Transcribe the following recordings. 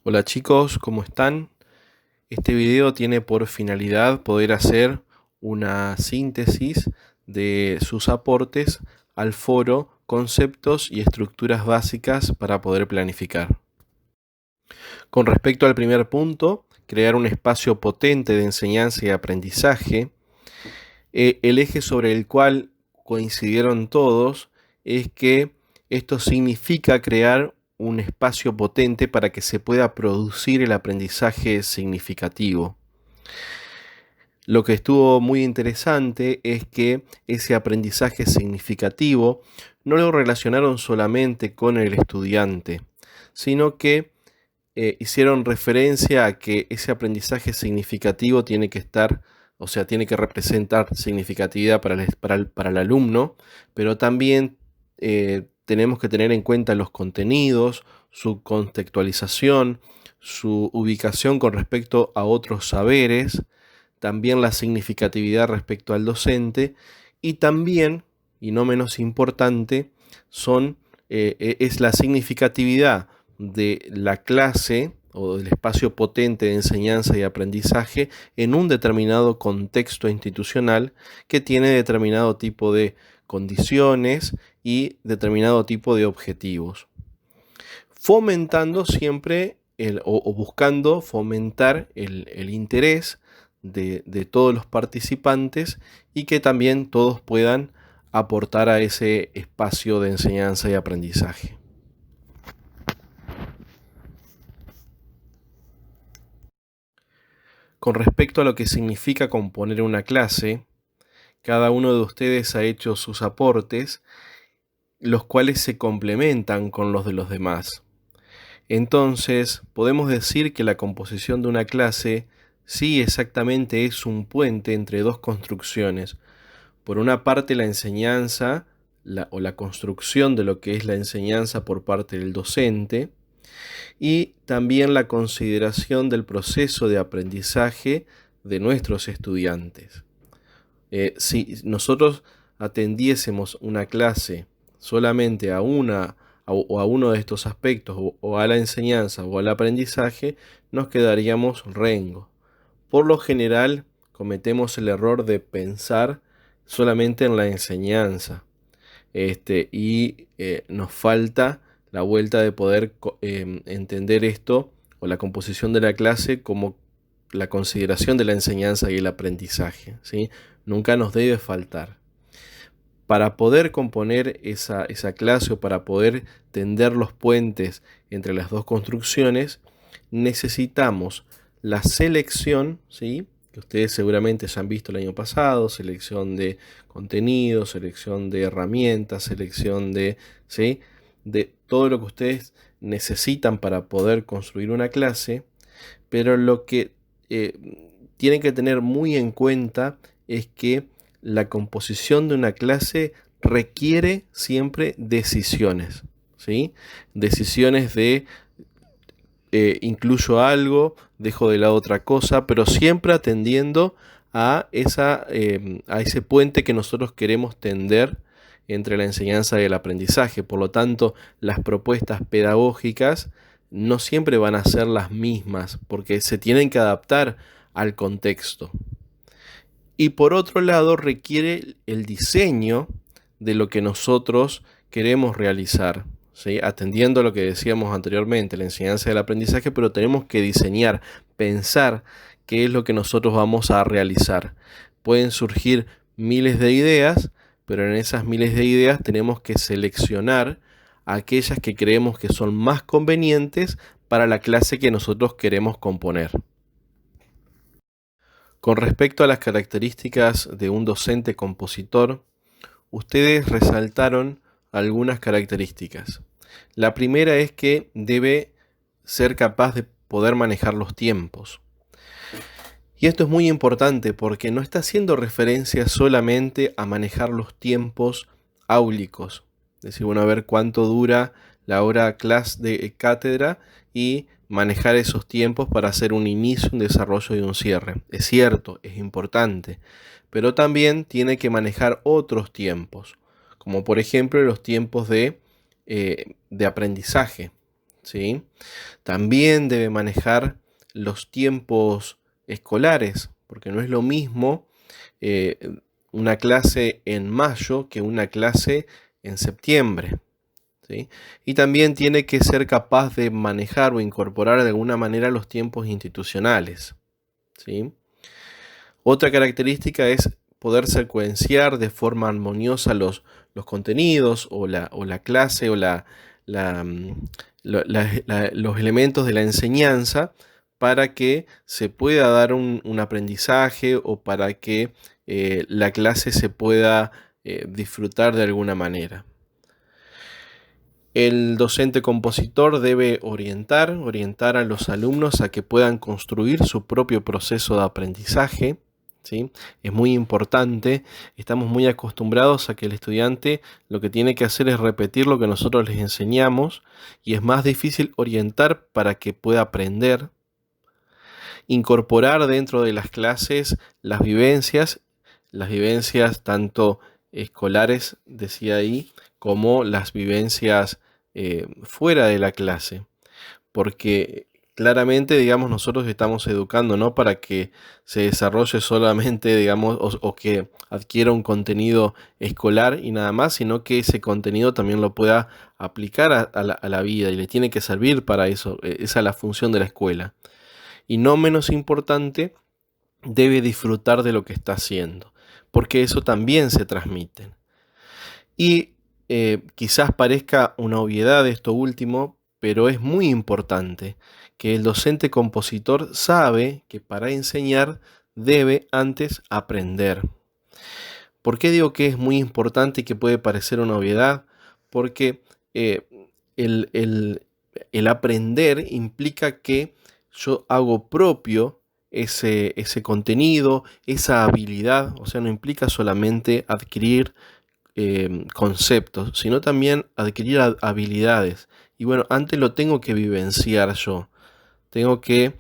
Hola chicos, ¿cómo están? Este video tiene por finalidad poder hacer una síntesis de sus aportes al foro Conceptos y estructuras básicas para poder planificar. Con respecto al primer punto, crear un espacio potente de enseñanza y aprendizaje, el eje sobre el cual coincidieron todos es que esto significa crear un espacio potente para que se pueda producir el aprendizaje significativo. Lo que estuvo muy interesante es que ese aprendizaje significativo no lo relacionaron solamente con el estudiante, sino que hicieron referencia a que ese aprendizaje significativo tiene que estar, o sea, tiene que representar significatividad para el alumno, pero también tenemos que tener en cuenta los contenidos, su contextualización, su ubicación con respecto a otros saberes, también la significatividad respecto al docente y también, y no menos importante, es la significatividad de la clase o del espacio potente de enseñanza y aprendizaje en un determinado contexto institucional que tiene determinado tipo de condiciones y determinado tipo de objetivos, fomentando siempre o buscando fomentar el interés de todos los participantes y que también todos puedan aportar a ese espacio de enseñanza y aprendizaje. Con respecto a lo que significa componer una clase, cada uno de ustedes ha hecho sus aportes, los cuales se complementan con los de los demás. Entonces, podemos decir que la composición de una clase sí exactamente es un puente entre dos construcciones. Por una parte, la enseñanza o la construcción de lo que es la enseñanza por parte del docente, y también la consideración del proceso de aprendizaje de nuestros estudiantes. Si nosotros atendiésemos una clase solamente a uno de estos aspectos, o a la enseñanza o al aprendizaje, nos quedaríamos rengo. Por lo general, cometemos el error de pensar solamente en la enseñanza, y nos falta la vuelta de poder entender esto o la composición de la clase como la consideración de la enseñanza y el aprendizaje, ¿sí? Nunca nos debe faltar. Para poder componer esa clase o para poder tender los puentes entre las dos construcciones, necesitamos la selección, ¿sí?, que ustedes seguramente ya han visto el año pasado, selección de contenido, selección de herramientas, selección ¿sí?, de todo lo que ustedes necesitan para poder construir una clase, pero lo que tienen que tener muy en cuenta es que la composición de una clase requiere siempre decisiones, ¿sí? Decisiones de incluyo algo, dejo de lado otra cosa, pero siempre atendiendo a ese puente que nosotros queremos tender entre la enseñanza y el aprendizaje. Por lo tanto, las propuestas pedagógicas no siempre van a ser las mismas, porque se tienen que adaptar al contexto. Y por otro lado, requiere el diseño de lo que nosotros queremos realizar, ¿sí?, atendiendo a lo que decíamos anteriormente, la enseñanza y el aprendizaje, pero tenemos que diseñar, pensar qué es lo que nosotros vamos a realizar. Pueden surgir miles de ideas, pero en esas miles de ideas tenemos que seleccionar aquellas que creemos que son más convenientes para la clase que nosotros queremos componer. Con respecto a las características de un docente compositor, ustedes resaltaron algunas características. La primera es que debe ser capaz de poder manejar los tiempos. Y esto es muy importante porque no está haciendo referencia solamente a manejar los tiempos áulicos. Es decir, bueno, a ver cuánto dura la hora clase de cátedra y manejar esos tiempos para hacer un inicio, un desarrollo y un cierre. Es cierto, es importante, pero también tiene que manejar otros tiempos, como por ejemplo los tiempos de aprendizaje, ¿sí? También debe manejar los tiempos escolares, porque no es lo mismo eh, una clase en mayo que una clase en septiembre, ¿sí? Y también tiene que ser capaz de manejar o incorporar de alguna manera los tiempos institucionales, ¿sí? Otra característica es poder secuenciar de forma armoniosa los contenidos o la clase o la, mm, los elementos de la enseñanza para que se pueda dar un aprendizaje o para que la clase se pueda disfrutar de alguna manera. El docente compositor debe orientar a los alumnos a que puedan construir su propio proceso de aprendizaje, ¿sí? Es muy importante, estamos muy acostumbrados a que el estudiante lo que tiene que hacer es repetir lo que nosotros les enseñamos y es más difícil orientar para que pueda aprender, incorporar dentro de las clases las vivencias tanto escolares, decía ahí, como las vivencias fuera de la clase, porque claramente, digamos, nosotros estamos educando no para que se desarrolle solamente, digamos, o que adquiera un contenido escolar y nada más, sino que ese contenido también lo pueda aplicar a la vida y le tiene que servir para eso. Esa es la función de la escuela. Y no menos importante, debe disfrutar de lo que está haciendo, porque eso también se transmite. Y quizás parezca una obviedad esto último, pero es muy importante que el docente compositor sabe que para enseñar debe antes aprender. ¿Por qué digo que es muy importante y que puede parecer una obviedad? Porque eh, el, el- el aprender implica que yo hago propio ese contenido, esa habilidad, o sea, no implica solamente adquirir conceptos, sino también adquirir habilidades. Y bueno, antes lo tengo que vivenciar yo. Tengo que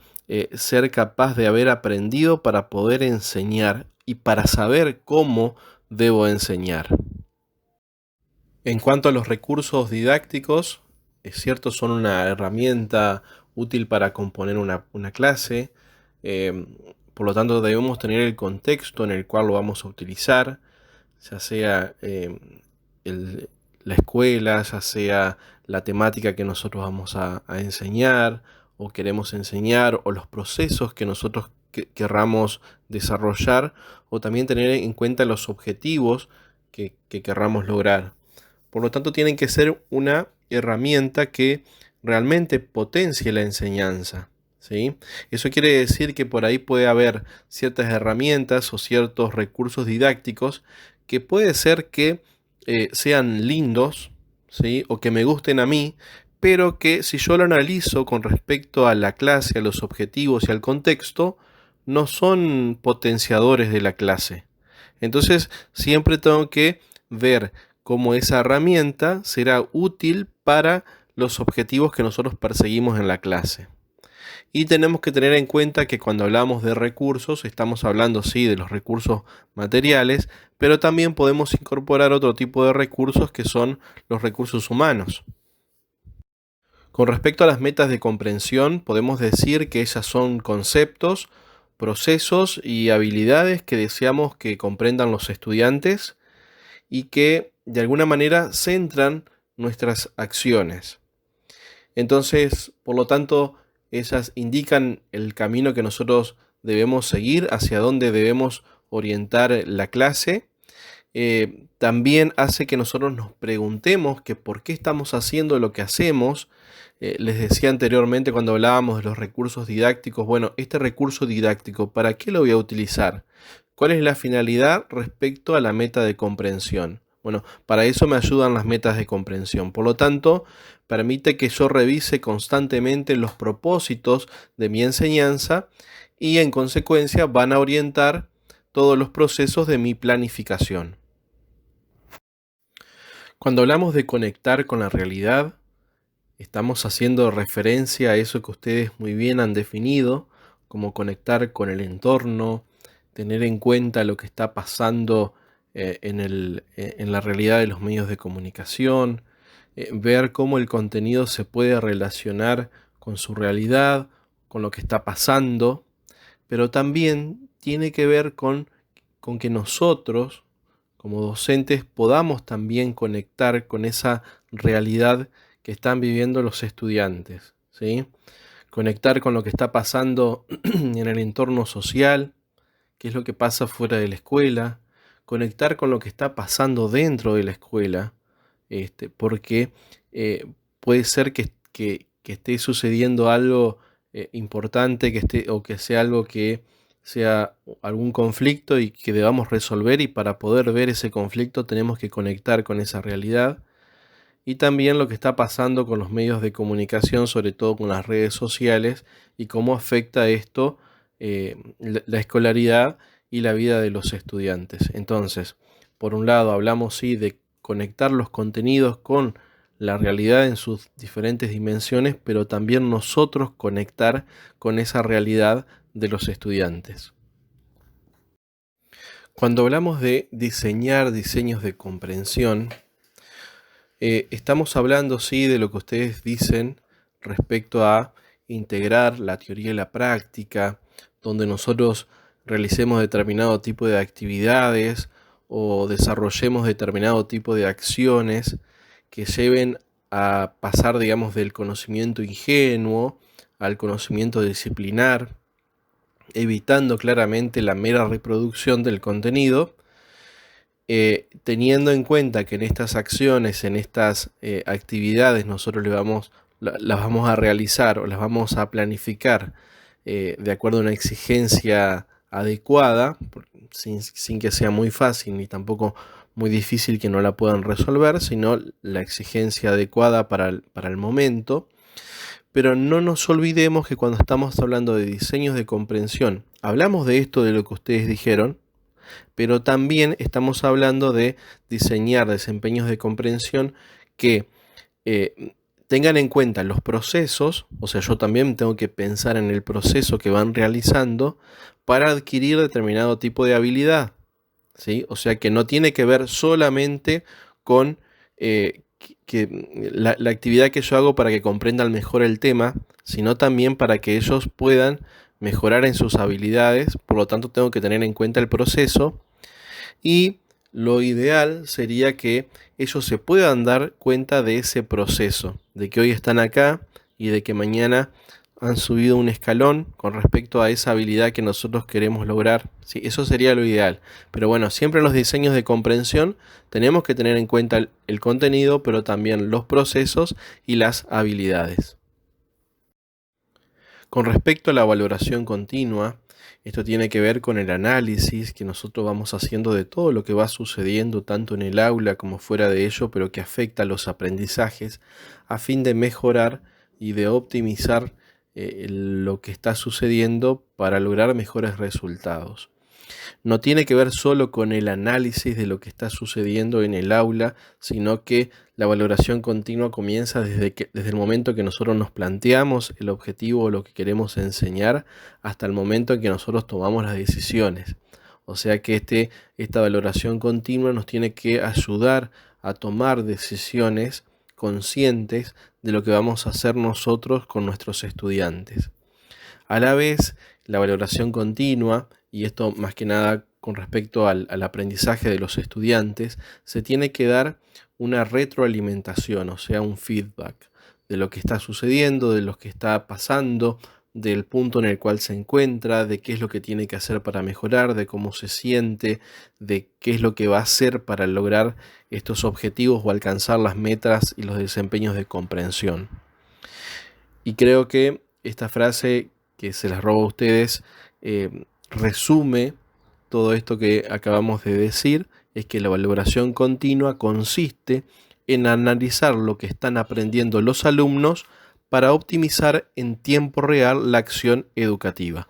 ser capaz de haber aprendido para poder enseñar y para saber cómo debo enseñar. En cuanto a los recursos didácticos, es cierto, son una herramienta útil para componer una clase. eh, por lo tanto, debemos tener el contexto en el cual lo vamos a utilizar, ya sea el- la escuela, ya sea la temática que nosotros vamos a enseñar o queremos enseñar, o los procesos que nosotros querramos desarrollar, o también tener en cuenta los objetivos que querramos lograr. Por lo tanto, tienen que ser una herramienta que realmente potencie la enseñanza, ¿sí? Eso quiere decir que por ahí puede haber ciertas herramientas o ciertos recursos didácticos que puede ser que sean lindos, ¿sí? O que me gusten a mí, pero que si yo lo analizo con respecto a la clase, a los objetivos y al contexto, no son potenciadores de la clase. Entonces, siempre tengo que ver cómo esa herramienta será útil para los objetivos que nosotros perseguimos en la clase. Y tenemos que tener en cuenta que cuando hablamos de recursos, estamos hablando sí de los recursos materiales, pero también podemos incorporar otro tipo de recursos que son los recursos humanos. Con respecto a las metas de comprensión, podemos decir que esas son conceptos, procesos y habilidades que deseamos que comprendan los estudiantes y que de alguna manera centran nuestras acciones. Entonces, por lo tanto, esas indican el camino que nosotros debemos seguir, hacia dónde debemos orientar la clase. También hace que nosotros nos preguntemos que por qué estamos haciendo lo que hacemos. Les decía anteriormente cuando hablábamos de los recursos didácticos, bueno, este recurso didáctico, ¿para qué lo voy a utilizar? ¿Cuál es la finalidad respecto a la meta de comprensión? Bueno, para eso me ayudan las metas de comprensión. Por lo tanto, permite que yo revise constantemente los propósitos de mi enseñanza y en consecuencia van a orientar todos los procesos de mi planificación. Cuando hablamos de conectar con la realidad, estamos haciendo referencia a eso que ustedes muy bien han definido, como conectar con el entorno, tener en cuenta lo que está pasando en la realidad de los medios de comunicación, ver cómo el contenido se puede relacionar con su realidad, con lo que está pasando, pero también tiene que ver con que nosotros, como docentes, podamos también conectar con esa realidad que están viviendo los estudiantes, ¿sí? Conectar con lo que está pasando en el entorno social, qué es lo que pasa fuera de la escuela, conectar con lo que está pasando dentro de la escuela, porque puede ser que esté sucediendo algo importante, o que sea algo que sea algún conflicto y que debamos resolver, y para poder ver ese conflicto tenemos que conectar con esa realidad. Y también lo que está pasando con los medios de comunicación, sobre todo con las redes sociales, y cómo afecta esto la escolaridad y la vida de los estudiantes. Entonces, por un lado hablamos sí de conectar los contenidos con la realidad en sus diferentes dimensiones, pero también nosotros conectar con esa realidad de los estudiantes. Cuando hablamos de diseñar diseños de comprensión, estamos hablando, sí, de lo que ustedes dicen respecto a integrar la teoría y la práctica, donde nosotros realicemos determinado tipo de actividades o desarrollemos determinado tipo de acciones que lleven a pasar, digamos, del conocimiento ingenuo al conocimiento disciplinar, evitando claramente la mera reproducción del contenido, teniendo en cuenta que en estas acciones, en estas actividades, nosotros las vamos a realizar o las vamos a planificar de acuerdo a una exigencia adecuada, sin que sea muy fácil ni tampoco muy difícil que no la puedan resolver, sino la exigencia adecuada para el momento. Pero no nos olvidemos que cuando estamos hablando de diseños de comprensión, hablamos de esto, de lo que ustedes dijeron, pero también estamos hablando de diseñar desempeños de comprensión que tengan en cuenta los procesos. O sea, yo también tengo que pensar en el proceso que van realizando para adquirir determinado tipo de habilidad, ¿sí? O sea, que no tiene que ver solamente con la actividad que yo hago para que comprendan mejor el tema, sino también para que ellos puedan mejorar en sus habilidades. Por lo tanto, tengo que tener en cuenta el proceso, y lo ideal sería que ellos se puedan dar cuenta de ese proceso, de que hoy están acá y de que mañana han subido un escalón con respecto a esa habilidad que nosotros queremos lograr. Sí, eso sería lo ideal. Pero bueno, siempre en los diseños de comprensión tenemos que tener en cuenta el contenido, pero también los procesos y las habilidades. Con respecto a la valoración continua, esto tiene que ver con el análisis que nosotros vamos haciendo de todo lo que va sucediendo tanto en el aula como fuera de ello, pero que afecta a los aprendizajes, a fin de mejorar y de optimizar lo que está sucediendo para lograr mejores resultados. No tiene que ver solo con el análisis de lo que está sucediendo en el aula, sino que la valoración continua comienza desde el momento que nosotros nos planteamos el objetivo o lo que queremos enseñar, hasta el momento en que nosotros tomamos las decisiones. O sea que esta valoración continua nos tiene que ayudar a tomar decisiones conscientes de lo que vamos a hacer nosotros con nuestros estudiantes. A la vez, la valoración continua, y esto más que nada con respecto al aprendizaje de los estudiantes, se tiene que dar una retroalimentación, o sea, un feedback de lo que está sucediendo, de lo que está pasando, del punto en el cual se encuentra, de qué es lo que tiene que hacer para mejorar, de cómo se siente, de qué es lo que va a hacer para lograr estos objetivos o alcanzar las metas y los desempeños de comprensión. Y creo que esta frase que se las robo a ustedes resume todo esto que acabamos de decir, es que la valoración continua consiste en analizar lo que están aprendiendo los alumnos para optimizar en tiempo real la acción educativa.